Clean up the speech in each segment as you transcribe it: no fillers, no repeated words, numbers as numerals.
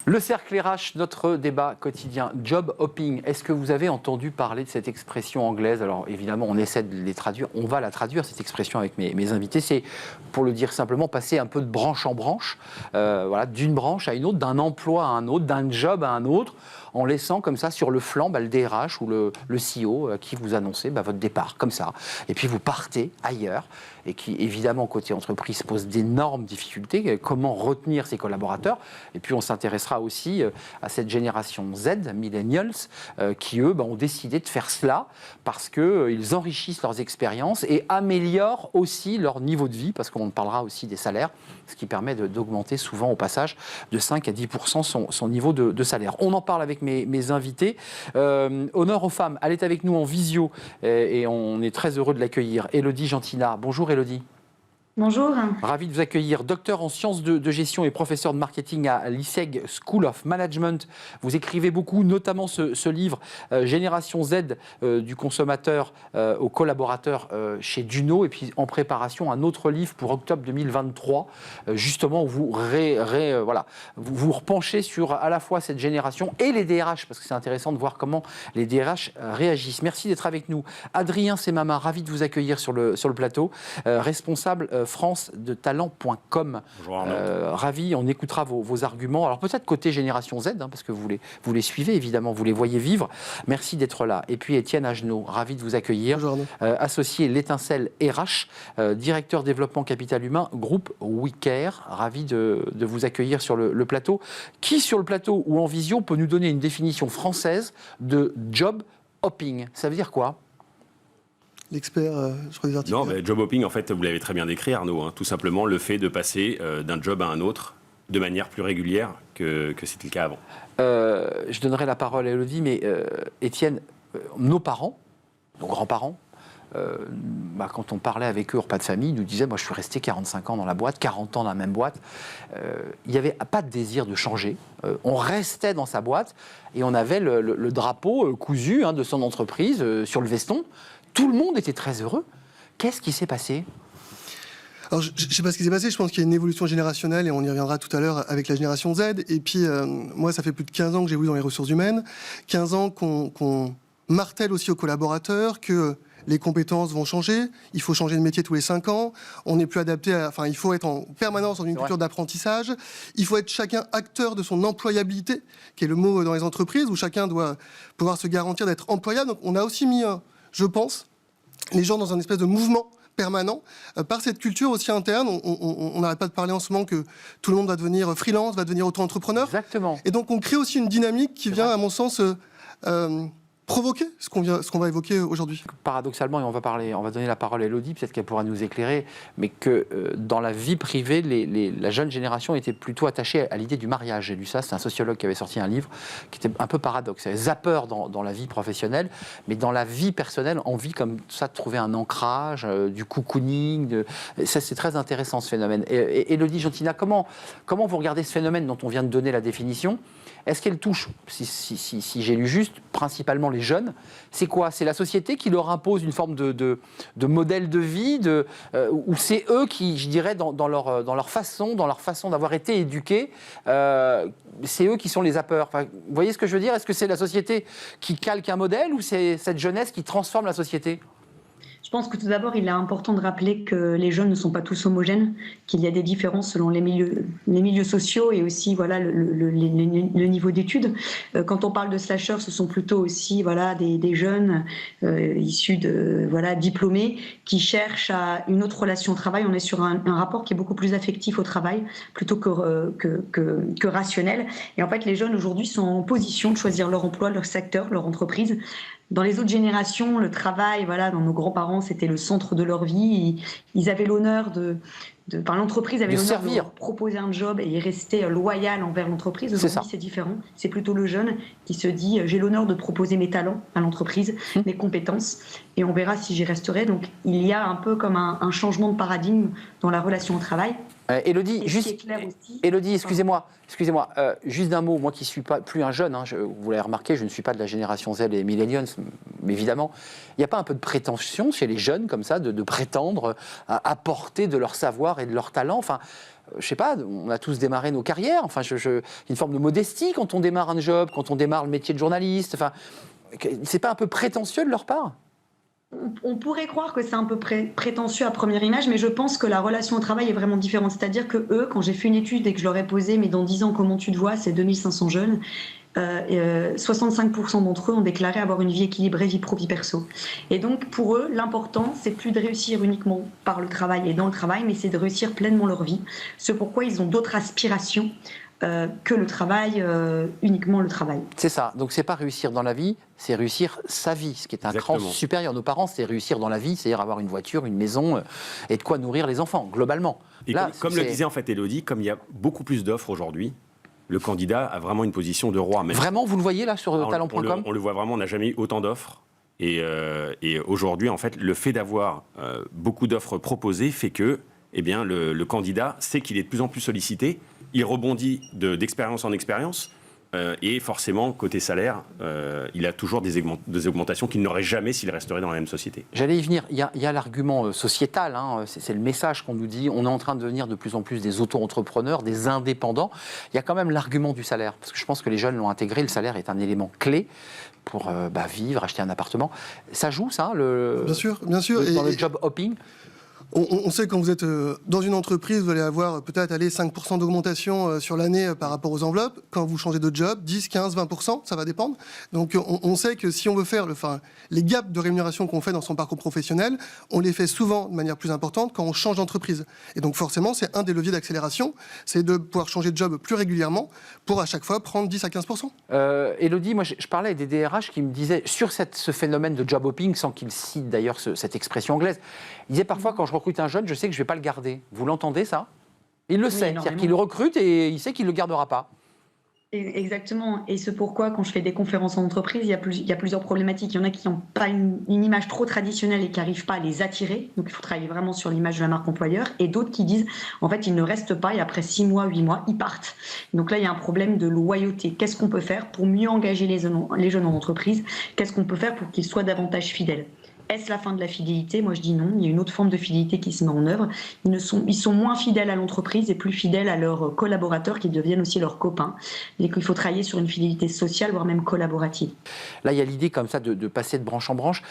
Le cercle RH, notre débat quotidien, job hopping. Est-ce que vous avez entendu parler de cette expression anglaise? Alors évidemment, on essaie de les traduire, on va la traduire, cette expression avec mes invités. C'est, pour le dire simplement, passer un peu de branche en branche, voilà, d'une branche à une autre, d'un emploi à un autre, d'un job à un autre, en laissant comme ça sur le flanc le DRH ou le CEO qui vous annonçait votre départ, comme ça. Et puis vous partez ailleurs, et qui évidemment côté entreprise pose d'énormes difficultés. Comment retenir ses collaborateurs? Et puis on s'intéressera aussi à cette génération Z, millennials, qui eux ont décidé de faire cela parce qu'ils enrichissent leurs expériences et améliorent aussi leur niveau de vie, parce qu'on parlera aussi des salaires, ce qui permet d'augmenter souvent au passage de 5 à 10% son niveau de salaire. On en parle avec mes invités. Honneur aux femmes, elle est avec nous en visio et on est très heureux de l'accueillir. Élodie Gentina. Bonjour Élodie. Bonjour. Ravi de vous accueillir. Docteur en sciences de gestion et professeur de marketing à l'ISEG School of Management. Vous écrivez beaucoup, notamment ce livre Génération Z, du consommateur au collaborateur chez Duno. Et puis en préparation, un autre livre pour octobre 2023, justement où vous vous repenchez sur à la fois cette génération et les DRH, parce que c'est intéressant de voir comment les DRH réagissent. Merci d'être avec nous. Adrien Semama, ravi de vous accueillir sur le plateau, responsable France de talent.com. Bonjour Arnaud. Ravi, on écoutera vos arguments. Alors peut-être côté génération Z, parce que vous les suivez évidemment, vous les voyez vivre. Merci d'être là. Et puis Étienne Agenot, ravi de vous accueillir. Bonjour Arnaud. Associé l'étincelle RH, directeur développement capital humain, groupe WeCare. Ravi de vous accueillir sur le plateau. Qui sur le plateau ou en visio peut nous donner une définition française de job hopping? Ça veut dire quoi? L'expert, je crois, des articles. Non, mais job hopping, en fait, vous l'avez très bien décrit, Arnaud. Tout simplement le fait de passer d'un job à un autre de manière plus régulière que c'était le cas avant. Je donnerai la parole à Élodie, mais Étienne, nos parents, nos grands-parents, quand on parlait avec eux au repas de famille, ils nous disaient, moi je suis resté 45 ans dans la boîte, 40 ans dans la même boîte. Il n'y avait pas de désir de changer. On restait dans sa boîte et on avait le drapeau cousu de son entreprise sur le veston. Tout le monde était très heureux. Qu'est-ce qui s'est passé? Alors, je ne sais pas ce qui s'est passé, je pense qu'il y a une évolution générationnelle et on y reviendra tout à l'heure avec la génération Z. Et puis, moi, ça fait plus de 15 ans que j'ai évolué dans les ressources humaines, 15 ans qu'on martèle aussi aux collaborateurs que les compétences vont changer, il faut changer de métier tous les 5 ans, on n'est plus adapté il faut être en permanence dans une culture d'apprentissage, il faut être chacun acteur de son employabilité, qui est le mot dans les entreprises, où chacun doit pouvoir se garantir d'être employable. Donc, on a aussi mis, je pense, les gens dans un espèce de mouvement permanent, par cette culture aussi interne. On n'arrête pas de parler en ce moment que tout le monde va devenir freelance, va devenir auto-entrepreneur. Exactement. Et donc on crée aussi une dynamique qui vient, à mon sens, provoquer ce qu'on va évoquer aujourd'hui. Paradoxalement, et on va donner la parole à Élodie, peut-être qu'elle pourra nous éclairer, mais que dans la vie privée, la jeune génération était plutôt attachée à l'idée du mariage. J'ai lu ça, c'est un sociologue qui avait sorti un livre qui était un peu paradoxe. Zapper dans la vie professionnelle, mais dans la vie personnelle, envie comme ça de trouver un ancrage, du cocooning. Ça, c'est très intéressant ce phénomène. Et Élodie Gentina, comment vous regardez ce phénomène dont on vient de donner la définition? Est-ce qu'elle touche, si j'ai lu juste, principalement les jeunes? C'est quoi? C'est la société qui leur impose une forme de modèle de vie, ou c'est eux qui, je dirais, dans leur façon d'avoir été éduqués, c'est eux qui sont les zappers? Enfin, vous voyez ce que je veux dire? Est-ce que c'est la société qui calque un modèle ou c'est cette jeunesse qui transforme la société? Je pense que tout d'abord, il est important de rappeler que les jeunes ne sont pas tous homogènes, qu'il y a des différences selon les milieux sociaux et aussi le niveau d'études. Quand on parle de slashers, ce sont plutôt aussi des jeunes issus de diplômés qui cherchent à une autre relation au travail. On est sur un rapport qui est beaucoup plus affectif au travail plutôt que rationnel. Et en fait, les jeunes aujourd'hui sont en position de choisir leur emploi, leur secteur, leur entreprise. Dans les autres générations, le travail, dans nos grands-parents, c'était le centre de leur vie. Ils avaient l'honneur l'entreprise avait l'honneur de leur proposer un job et ils restaient loyal envers l'entreprise. Aujourd'hui, c'est différent. C'est plutôt le jeune qui se dit j'ai l'honneur de proposer mes talents à l'entreprise, mes compétences, et on verra si j'y resterai. Donc, il y a un peu comme un changement de paradigme dans la relation au travail. Élodie, excusez-moi, juste d'un mot, moi qui ne suis plus un jeune, vous l'avez remarqué, je ne suis pas de la génération Z et millennials, mais évidemment, il n'y a pas un peu de prétention chez les jeunes comme ça, de prétendre à apporter de leur savoir et de leur talent. Enfin, je sais pas, on a tous démarré nos carrières. Enfin, une forme de modestie quand on démarre un job, quand on démarre le métier de journaliste. Enfin, c'est pas un peu prétentieux de leur part ? On pourrait croire que c'est un peu prétentieux à première image, mais je pense que la relation au travail est vraiment différente. C'est-à-dire que eux, quand j'ai fait une étude et que je leur ai posé, mais dans 10 ans, comment tu te vois, c'est 2500 jeunes, 65% d'entre eux ont déclaré avoir une vie équilibrée, vie pro, vie perso. Et donc, pour eux, l'important, c'est plus de réussir uniquement par le travail et dans le travail, mais c'est de réussir pleinement leur vie. C'est pourquoi ils ont d'autres aspirations que le travail, uniquement le travail. C'est ça. Donc, c'est pas réussir dans la vie, c'est réussir sa vie. Ce qui est un cran supérieur. Nos parents, c'est réussir dans la vie, c'est-à-dire avoir une voiture, une maison et de quoi nourrir les enfants, globalement. Et là, comme le disait en fait Élodie, comme il y a beaucoup plus d'offres aujourd'hui, le candidat a vraiment une position de roi. Même. Vraiment, vous le voyez là sur talent.com ? On le voit vraiment, on n'a jamais eu autant d'offres. Et aujourd'hui, en fait, le fait d'avoir beaucoup d'offres proposées fait que le candidat sait qu'il est de plus en plus sollicité. Il rebondit d'expérience en expérience. Et forcément, côté salaire, il a toujours des augmentations qu'il n'aurait jamais s'il resterait dans la même société. J'allais y venir. Il y a l'argument sociétal. Hein, c'est le message qu'on nous dit. On est en train de devenir de plus en plus des auto-entrepreneurs, des indépendants. Il y a quand même l'argument du salaire. Parce que je pense que les jeunes l'ont intégré. Le salaire est un élément clé pour vivre, acheter un appartement. Ça joue, ça, Bien sûr. Dans le job hopping. On sait que quand vous êtes dans une entreprise, vous allez avoir peut-être 5% d'augmentation sur l'année par rapport aux enveloppes. Quand vous changez de job, 10, 15, 20%, ça va dépendre. Donc on sait que si on veut faire les gaps de rémunération qu'on fait dans son parcours professionnel, on les fait souvent de manière plus importante quand on change d'entreprise. Et donc forcément, c'est un des leviers d'accélération, c'est de pouvoir changer de job plus régulièrement pour à chaque fois prendre 10 à 15%. Élodie, moi je parlais avec des DRH qui me disaient, sur ce phénomène de job hopping, sans qu'ils citent d'ailleurs cette expression anglaise, ils disaient parfois quand je recrute un jeune, je sais que je ne vais pas le garder. Vous l'entendez, ça ? Il le sait, c'est-à-dire qu'il le recrute et il sait qu'il ne le gardera pas. Exactement, et c'est pourquoi quand je fais des conférences en entreprise, il y a plusieurs problématiques. Il y en a qui n'ont pas une image trop traditionnelle et qui n'arrivent pas à les attirer, donc il faut travailler vraiment sur l'image de la marque employeur, et d'autres qui disent, en fait, ils ne restent pas et après 6 mois, 8 mois, ils partent. Donc là, il y a un problème de loyauté. Qu'est-ce qu'on peut faire pour mieux engager les jeunes en entreprise ? Qu'est-ce qu'on peut faire pour qu'ils soient davantage fidèles ? Est-ce la fin de la fidélité ? Moi, je dis non. Il y a une autre forme de fidélité qui se met en œuvre. Ils sont moins fidèles à l'entreprise et plus fidèles à leurs collaborateurs qui deviennent aussi leurs copains. Et qu'il faut travailler sur une fidélité sociale, voire même collaborative. Là, il y a l'idée comme ça de passer de branche en branche.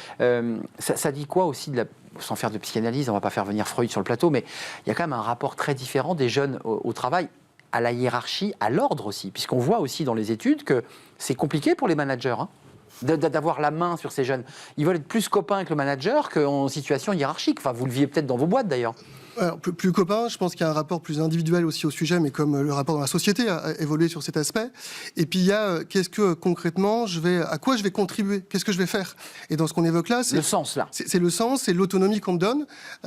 Ça dit quoi aussi, sans faire de psychanalyse, on ne va pas faire venir Freud sur le plateau, mais il y a quand même un rapport très différent des jeunes au travail, à la hiérarchie, à l'ordre aussi. Puisqu'on voit aussi dans les études que c'est compliqué pour les managers, hein, d'avoir la main sur ces jeunes. Ils veulent être plus copains avec le manager qu'en situation hiérarchique. Enfin, vous le vivez peut-être dans vos boîtes, d'ailleurs. Alors, plus copains, je pense qu'il y a un rapport plus individuel aussi au sujet, mais comme le rapport dans la société a évolué sur cet aspect. Et puis il y a qu'est-ce que concrètement, à quoi je vais contribuer ? Qu'est-ce que je vais faire ? Et dans ce qu'on évoque là, c'est le sens, là. C'est le sens, c'est l'autonomie qu'on me donne.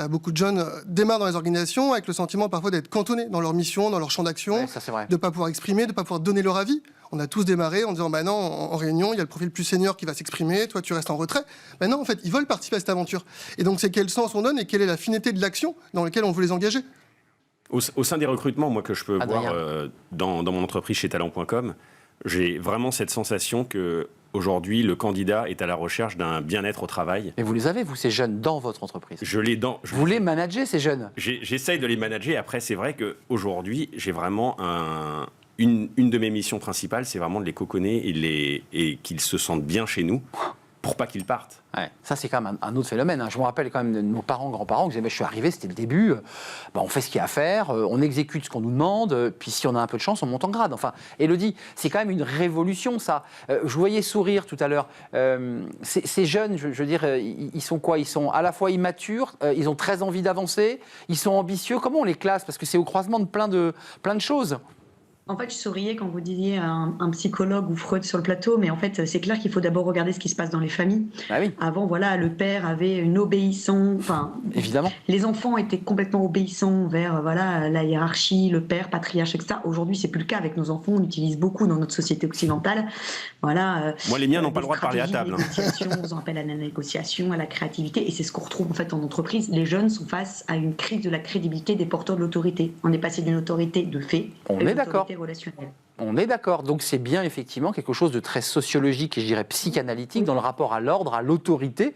Beaucoup de jeunes démarrent dans les organisations avec le sentiment parfois d'être cantonnés dans leur mission, dans leur champ d'action, Ouais, ça, c'est vrai. de ne pas pouvoir exprimer, de ne pas pouvoir donner leur avis. On a tous démarré en disant non, en réunion, il y a le profil plus senior qui va s'exprimer, toi tu restes en retrait. Non, en fait, ils veulent participer à cette aventure. Et donc c'est quel sens on donne et quelle est la finalité de l'action dans laquelle on veut les engager. Au sein des recrutements, moi que je peux voir dans mon entreprise chez talent.com, j'ai vraiment cette sensation que aujourd'hui le candidat est à la recherche d'un bien-être au travail. Mais vous les avez, vous, ces jeunes, dans votre entreprise ? Vous les managez, ces jeunes ? J'essaye de les manager. Après, c'est vrai qu'aujourd'hui, j'ai vraiment une de mes missions principales, c'est vraiment de les coconner et qu'ils se sentent bien chez nous pour pas qu'ils partent. Ouais, ça, c'est quand même un autre phénomène. Hein. Je me rappelle quand même de nos parents, grands-parents, qui disaient je suis arrivé, c'était le début, on fait ce qu'il y a à faire, on exécute ce qu'on nous demande, puis si on a un peu de chance, on monte en grade. Enfin, Élodie, c'est quand même une révolution, ça. Je vous voyais sourire tout à l'heure. Ces jeunes, je veux dire, ils sont quoi ? Ils sont à la fois immatures, ils ont très envie d'avancer, ils sont ambitieux. Comment on les classe ? Parce que c'est au croisement de plein de choses. En fait, je souriais quand vous disiez un psychologue ou Freud sur le plateau, mais en fait, c'est clair qu'il faut d'abord regarder ce qui se passe dans les familles. Ah oui. Avant, voilà, le père avait une obéissance. Enfin, évidemment. Les enfants étaient complètement obéissants vers la hiérarchie, le père, patriarche, etc. Aujourd'hui, c'est plus le cas avec nos enfants. On utilise beaucoup dans notre société occidentale. Voilà. Moi, les miens n'ont pas le droit de parler à table. On appelle à la négociation, à la créativité, et c'est ce qu'on retrouve en fait en entreprise. Les jeunes sont face à une crise de la crédibilité des porteurs de l'autorité. On est passé d'une autorité de fait à une autorité relationnelle. On est d'accord. Donc c'est bien effectivement quelque chose de très sociologique et je dirais psychanalytique dans le rapport à l'ordre, à l'autorité.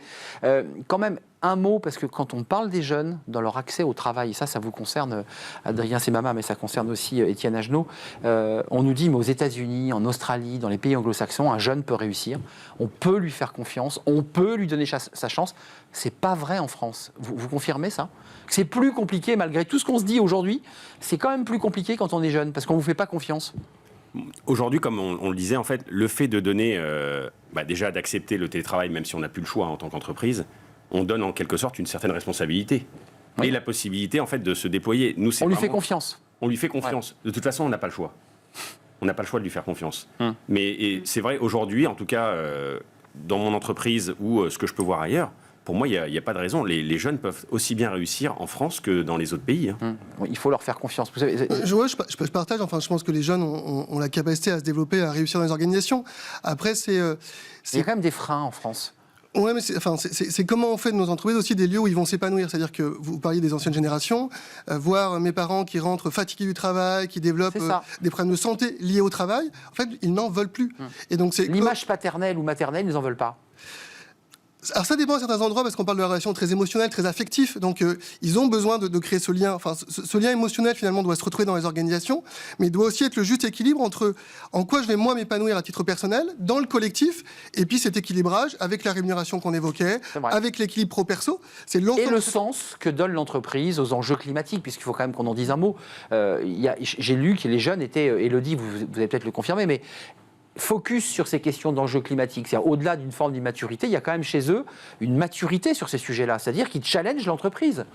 Quand même, un mot, parce que quand on parle des jeunes dans leur accès au travail, et ça vous concerne, Adrien Semama, mais ça concerne aussi Étienne Agenot, on nous dit, mais aux États-Unis, en Australie, dans les pays anglo-saxons, un jeune peut réussir, on peut lui faire confiance, on peut lui donner sa chance. C'est pas vrai en France. Vous confirmez ça ? C'est plus compliqué, malgré tout ce qu'on se dit aujourd'hui, c'est quand même plus compliqué quand on est jeune, parce qu'on ne vous fait pas confiance. Aujourd'hui, comme on le disait, en fait, le fait de donner, déjà d'accepter le télétravail, même si on n'a plus le choix en tant qu'entreprise, on donne en quelque sorte une certaine responsabilité. Oui. Et la possibilité, en fait, de se déployer. Nous, on lui fait confiance. On lui fait confiance. Ouais. De toute façon, on n'a pas le choix. On n'a pas le choix de lui faire confiance. Mais c'est vrai, aujourd'hui, en tout cas, dans mon entreprise ou ce que je peux voir ailleurs, pour moi, il n'y a pas de raison. Les jeunes peuvent aussi bien réussir en France que dans les autres pays. Oui, il faut leur faire confiance. Vous savez, je partage. Enfin, je pense que les jeunes ont la capacité à se développer, à réussir dans les organisations. Après, il y a quand même des freins en France. Oui, mais c'est comment on fait de nos entreprises aussi des lieux où ils vont s'épanouir. C'est-à-dire que vous parliez des anciennes générations, voir mes parents qui rentrent fatigués du travail, qui développent des problèmes de santé liés au travail, en fait, ils n'en veulent plus. Et donc, l'image paternelle ou maternelle, ils n'en veulent pas. Alors ça dépend à certains endroits parce qu'on parle de relations très émotionnelles, très affectives, donc ils ont besoin de créer ce lien. Enfin, ce lien émotionnel finalement doit se retrouver dans les organisations, mais il doit aussi être le juste équilibre entre en quoi je vais moi m'épanouir à titre personnel, dans le collectif, et puis cet équilibrage avec la rémunération qu'on évoquait, avec l'équilibre pro-perso. C'est et le sens que donne l'entreprise aux enjeux climatiques, puisqu'il faut quand même qu'on en dise un mot. J'ai lu que les jeunes étaient, Élodie, vous allez peut-être le confirmer, mais focus sur ces questions d'enjeux climatiques. C'est-à-dire, au-delà d'une forme d'immaturité, il y a quand même chez eux une maturité sur ces sujets-là. C'est-à-dire qu'ils challengent l'entreprise.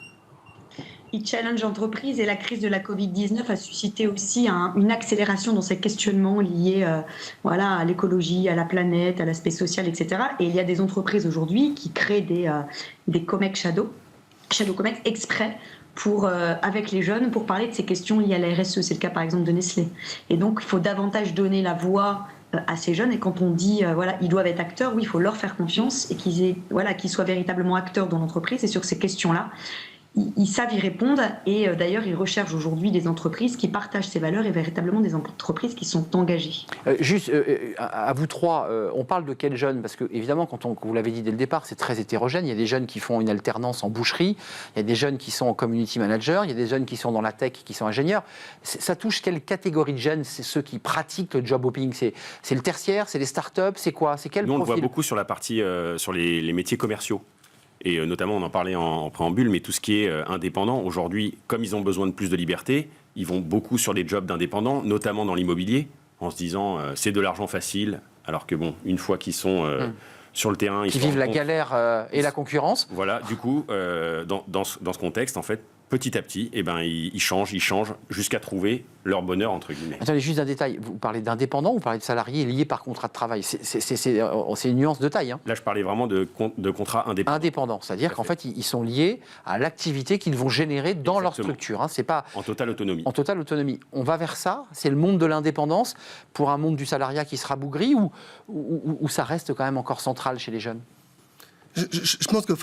Ils challengent l'entreprise et la crise de la Covid-19 a suscité aussi une accélération dans ces questionnements liés à l'écologie, à la planète, à l'aspect social, etc. Et il y a des entreprises aujourd'hui qui créent des COMEX Shadow COMEX exprès avec les jeunes pour parler de ces questions liées à la RSE. C'est le cas par exemple de Nestlé. Et donc il faut davantage donner la voix à ces jeunes, et quand on dit ils doivent être acteurs, oui, il faut leur faire confiance et qu'ils soient véritablement acteurs dans l'entreprise, et sur ces questions-là, ils savent y répondre, et d'ailleurs ils recherchent aujourd'hui des entreprises qui partagent ces valeurs et véritablement des entreprises qui sont engagées. Juste à vous trois, on parle de quels jeunes? Parce que évidemment, quand vous l'avez dit dès le départ, c'est très hétérogène. Il y a des jeunes qui font une alternance en boucherie, il y a des jeunes qui sont en community manager, il y a des jeunes qui sont dans la tech, qui sont ingénieurs. Ça touche quelle catégorie de jeunes? C'est ceux qui pratiquent le job hopping? C'est le tertiaire? C'est les startups? C'est quoi? C'est quel profil? Nous, on le voit beaucoup sur la partie sur les métiers commerciaux. Et notamment, on en parlait en préambule, mais tout ce qui est indépendant, aujourd'hui, comme ils ont besoin de plus de liberté, ils vont beaucoup sur les jobs d'indépendants, notamment dans l'immobilier, en se disant c'est de l'argent facile, alors que bon, une fois qu'ils sont sur le terrain... Ils vivent la galère et la concurrence. Voilà, du coup, dans ce contexte, en fait, petit à petit, ils changent jusqu'à trouver leur bonheur, entre guillemets. Attendez, juste un détail. Vous parlez d'indépendants ou vous parlez de salariés liés par contrat de travail? C'est une nuance de taille. Hein. Là, je parlais vraiment de contrats indépendants. Indépendants, c'est-à-dire qu'en fait, ils sont liés à l'activité qu'ils vont générer dans leur structure. Hein. C'est pas... En totale autonomie. En totale autonomie. On va vers ça? C'est le monde de l'indépendance pour un monde du salariat qui sera bougri, ou ça reste quand même encore central chez les jeunes? Je pense que...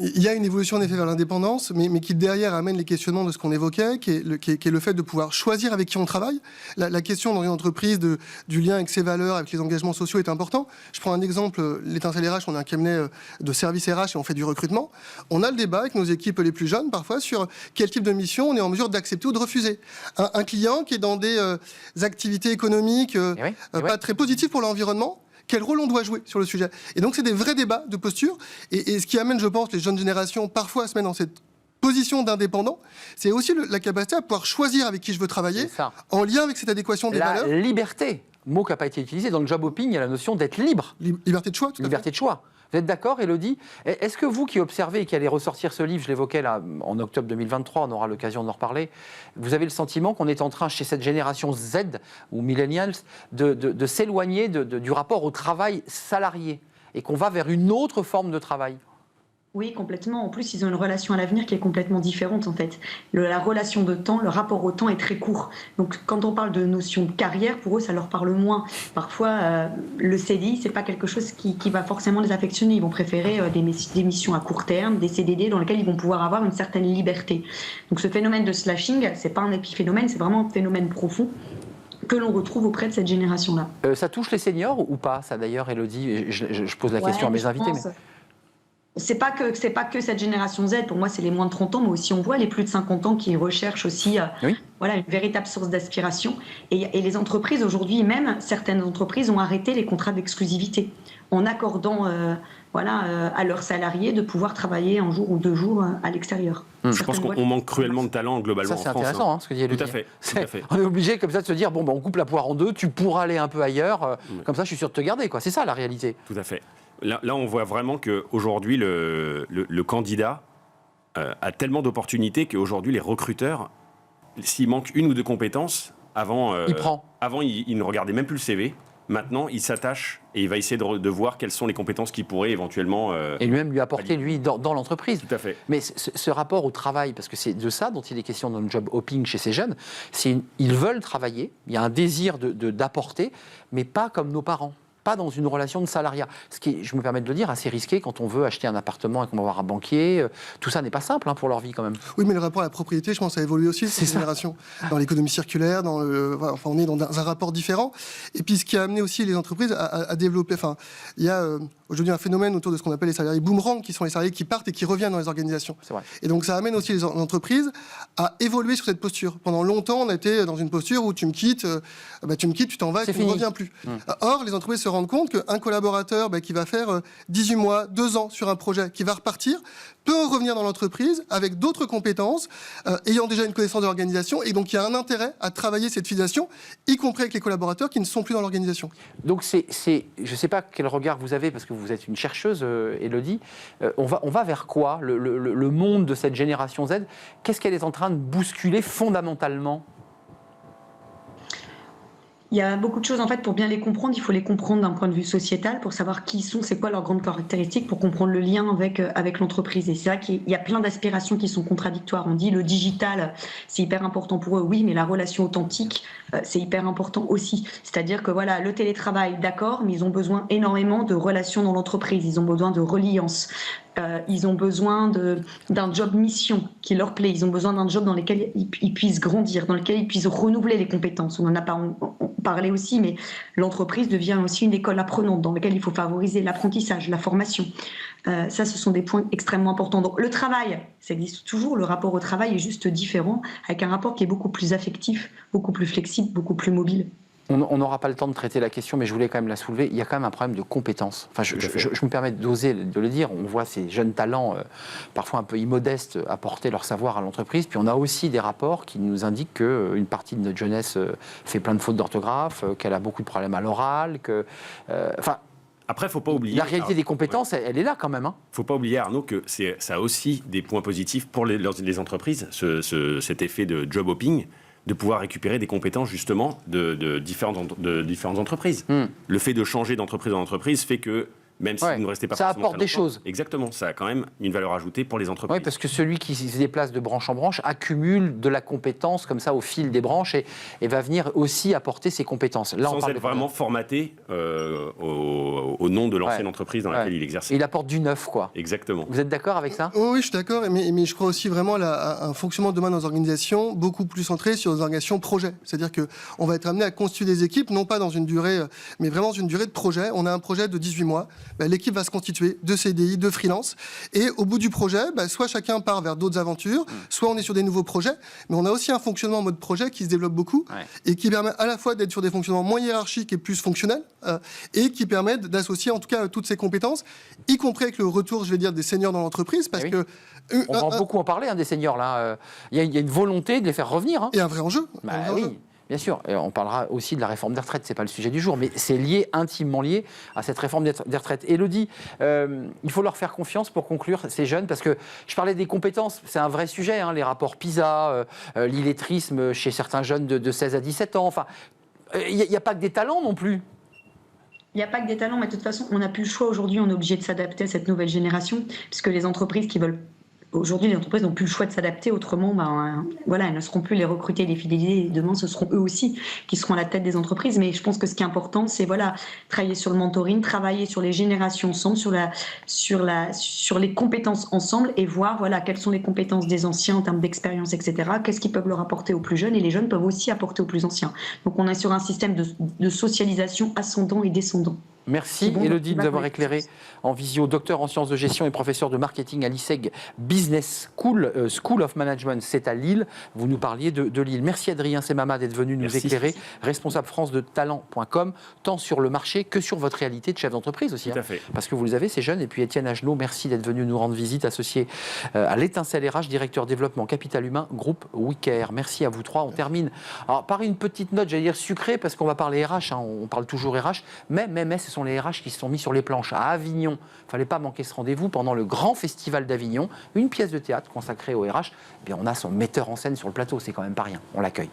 Il y a une évolution en effet vers l'indépendance, mais qui derrière amène les questionnements de ce qu'on évoquait, qui est le fait de pouvoir choisir avec qui on travaille. La question dans une entreprise du lien avec ses valeurs, avec les engagements sociaux est important. Je prends un exemple, l'Étincelle RH, on a un cabinet de service RH et on fait du recrutement. On a le débat avec nos équipes les plus jeunes parfois sur quel type de mission on est en mesure d'accepter ou de refuser. Un client qui est dans des activités économiques pas très positives pour l'environnement, quel rôle on doit jouer sur le sujet? Et donc, c'est des vrais débats de posture. Et ce qui amène, je pense, les jeunes générations parfois à se mettre dans cette position d'indépendant, c'est aussi la capacité à pouvoir choisir avec qui je veux travailler, en lien avec cette adéquation des valeurs. La liberté, mot qui n'a pas été utilisé. Dans le job hopping, il y a la notion d'être libre. Liberté de choix, tout à fait. Liberté de choix. Vous êtes d'accord, Élodie? Est-ce que vous qui observez et qui allez ressortir ce livre, je l'évoquais là en octobre 2023, on aura l'occasion d'en reparler, vous avez le sentiment qu'on est en train, chez cette génération Z ou millennials, de s'éloigner du rapport au travail salarié et qu'on va vers une autre forme de travail? Oui, complètement. En plus, ils ont une relation à l'avenir qui est complètement différente, en fait. La relation de temps, le rapport au temps est très court. Donc, quand on parle de notion de carrière, pour eux, ça leur parle moins. Parfois, le CDI, c'est pas quelque chose qui va forcément les affectionner. Ils vont préférer des missions à court terme, des CDD dans lesquels ils vont pouvoir avoir une certaine liberté. Donc, ce phénomène de slashing, c'est pas un épiphénomène, c'est vraiment un phénomène profond que l'on retrouve auprès de cette génération-là. Ça touche les seniors ou pas, ça d'ailleurs, Élodie? Je pose la question à mes invités. C'est pas que cette génération Z, pour moi c'est les moins de 30 ans, mais aussi on voit les plus de 50 ans qui recherchent aussi voilà, une véritable source d'aspiration. Et les entreprises aujourd'hui, même certaines entreprises ont arrêté les contrats d'exclusivité en accordant à leurs salariés de pouvoir travailler un jour ou 2 jours à l'extérieur. Je pense qu'on manque cruellement de talent globalement en France. Ça c'est intéressant ce que dit Élodie. Tout à fait. On est obligé comme ça de se dire, on coupe la poire en deux, tu pourras aller un peu ailleurs, comme ça je suis sûr de te garder, quoi. C'est ça la réalité. Tout à fait. Là, on voit vraiment qu'aujourd'hui, le candidat a tellement d'opportunités qu'aujourd'hui, les recruteurs, s'il manque 1 ou 2 compétences, avant, il ne regardait même plus le CV. Maintenant, il s'attache et il va essayer de voir quelles sont les compétences qu'il pourrait éventuellement... et lui-même lui apporter, dans l'entreprise. Tout à fait. Mais ce rapport au travail, parce que c'est de ça dont il est question dans le job hopping chez ces jeunes, ils veulent travailler, il y a un désir d'apporter, mais pas comme nos parents. Pas dans une relation de salariat. Ce qui est, je me permets de le dire, assez risqué quand on veut acheter un appartement et qu'on va voir un banquier. Tout ça n'est pas simple pour leur vie quand même. Oui, mais le rapport à la propriété, je pense, a évolué aussi cette génération. Dans l'économie circulaire, on est dans un rapport différent. Et puis ce qui a amené aussi les entreprises à développer... il y a aujourd'hui un phénomène autour de ce qu'on appelle les salariés boomerang, qui sont les salariés qui partent et qui reviennent dans les organisations. C'est vrai. Et donc ça amène aussi les entreprises à évoluer sur cette posture. Pendant longtemps, on était dans une posture où tu me quittes, tu t'en vas et tu ne reviens plus. Or, les entreprises se rendent compte qu'un collaborateur qui va faire 18 mois, 2 ans sur un projet, qui va repartir, peut revenir dans l'entreprise avec d'autres compétences, ayant déjà une connaissance de l'organisation, et donc il y a un intérêt à travailler cette filiation, y compris avec les collaborateurs qui ne sont plus dans l'organisation. Donc je ne sais pas quel regard vous avez, parce que vous êtes une chercheuse, Élodie, on va vers quoi le monde de cette génération Z, qu'est-ce qu'elle est en train de bousculer fondamentalement ? Il y a beaucoup de choses, en fait, pour bien les comprendre, il faut les comprendre d'un point de vue sociétal, pour savoir qui ils sont, c'est quoi leurs grandes caractéristiques, pour comprendre le lien avec l'entreprise. Et c'est vrai qu'il y a plein d'aspirations qui sont contradictoires. On dit le digital, c'est hyper important pour eux, oui, mais la relation authentique, c'est hyper important aussi. C'est-à-dire que voilà, le télétravail, d'accord, mais ils ont besoin énormément de relations dans l'entreprise, ils ont besoin de reliance. Ils ont besoin d'un job mission qui leur plaît. Ils ont besoin d'un job dans lequel ils puissent grandir, dans lequel ils puissent renouveler les compétences. On en a parlé aussi, mais l'entreprise devient aussi une école apprenante dans laquelle il faut favoriser l'apprentissage, la formation. Ça, ce sont des points extrêmement importants. Donc le travail, ça existe toujours. Le rapport au travail est juste différent, avec un rapport qui est beaucoup plus affectif, beaucoup plus flexible, beaucoup plus mobile. On n'aura pas le temps de traiter la question, mais je voulais quand même la soulever. Il y a quand même un problème de compétences. Enfin, je me permets d'oser de le dire. On voit ces jeunes talents, parfois un peu immodestes, apporter leur savoir à l'entreprise. Puis on a aussi des rapports qui nous indiquent qu'une partie de notre jeunesse fait plein de fautes d'orthographe, qu'elle a beaucoup de problèmes à l'oral, Après, il ne faut pas oublier... La réalité des compétences, elle est là quand même. Il ne faut pas oublier, Arnaud, que ça a aussi des points positifs pour les entreprises, cet effet de job hopping, de pouvoir récupérer des compétences justement de différentes entreprises. Le fait de changer d'entreprise en entreprise fait que, même si vous ne restez pas ça forcément apporte des choses. Exactement, ça a quand même une valeur ajoutée pour les entreprises. Oui, parce que celui qui se déplace de branche en branche accumule de la compétence comme ça au fil des branches et va venir aussi apporter ses compétences. Là, sans être vraiment formaté au nom de l'ancienne entreprise dans laquelle il exerçait. Il apporte du neuf, quoi. Exactement. Vous êtes d'accord avec ça ? Oui, je suis d'accord, mais je crois aussi vraiment à un fonctionnement demain dans les organisations beaucoup plus centré sur les organisations projets. C'est-à-dire qu'on va être amené à constituer des équipes, non pas dans une durée, mais vraiment dans une durée de projet. On a un projet de 18 mois, l'équipe va se constituer de CDI, de freelance, et au bout du projet, soit chacun part vers d'autres aventures, soit on est sur des nouveaux projets, mais on a aussi un fonctionnement en mode projet qui se développe beaucoup, et qui permet à la fois d'être sur des fonctionnements moins hiérarchiques et plus fonctionnels, et qui permettent d'associer en tout cas toutes ces compétences, y compris avec le retour, je vais dire, des seniors dans l'entreprise, parce que... On va beaucoup en parler, des seniors, là. Il y a une volonté de les faire revenir. Et un vrai enjeu. Oui. Bien sûr, et on parlera aussi de la réforme des retraites, ce n'est pas le sujet du jour, mais c'est lié, intimement lié à cette réforme des retraites. Élodie, il faut leur faire confiance pour conclure, ces jeunes, parce que je parlais des compétences, c'est un vrai sujet, les rapports PISA, l'illettrisme chez certains jeunes de 16 à 17 ans, enfin, il n'y a pas que des talents non plus. Il n'y a pas que des talents, mais de toute façon, on n'a plus le choix aujourd'hui, on est obligé de s'adapter à cette nouvelle génération, puisque les entreprises qui veulent aujourd'hui, les entreprises n'ont plus le choix de s'adapter. Autrement, voilà, elles ne seront plus les recruter, les fidéliser. Et demain, ce seront eux aussi qui seront à la tête des entreprises. Mais je pense que ce qui est important, c'est voilà, travailler sur le mentoring, travailler sur les générations ensemble, sur les compétences ensemble et voir voilà, quelles sont les compétences des anciens en termes d'expérience, etc. Qu'est-ce qu'ils peuvent leur apporter aux plus jeunes et les jeunes peuvent aussi apporter aux plus anciens. Donc, on est sur un système de socialisation ascendant et descendant. Merci Élodie de nous avoir éclairé en visio, docteur en sciences de gestion et professeur de marketing à l'ISEG Business School, School of Management, c'est à Lille. Vous nous parliez de Lille. Merci Adrien Semama d'être venu nous éclairer, responsable France de talent.com, tant sur le marché que sur votre réalité de chef d'entreprise aussi. Tout à fait. Parce que vous le avez, c'est jeune. Et puis Étienne Agenot, merci d'être venu nous rendre visite, associé à l'Étincelle RH, directeur développement capital humain, groupe WeCare. Merci à vous trois. On termine par une petite note, j'allais dire sucrée, parce qu'on va parler RH, on parle toujours RH, mais ce sont les RH qui se sont mis sur les planches à Avignon. Il ne fallait pas manquer ce rendez-vous pendant le grand festival d'Avignon, une pièce de théâtre consacrée au RH. Eh bien, on a son metteur en scène sur le plateau, c'est quand même pas rien. On l'accueille.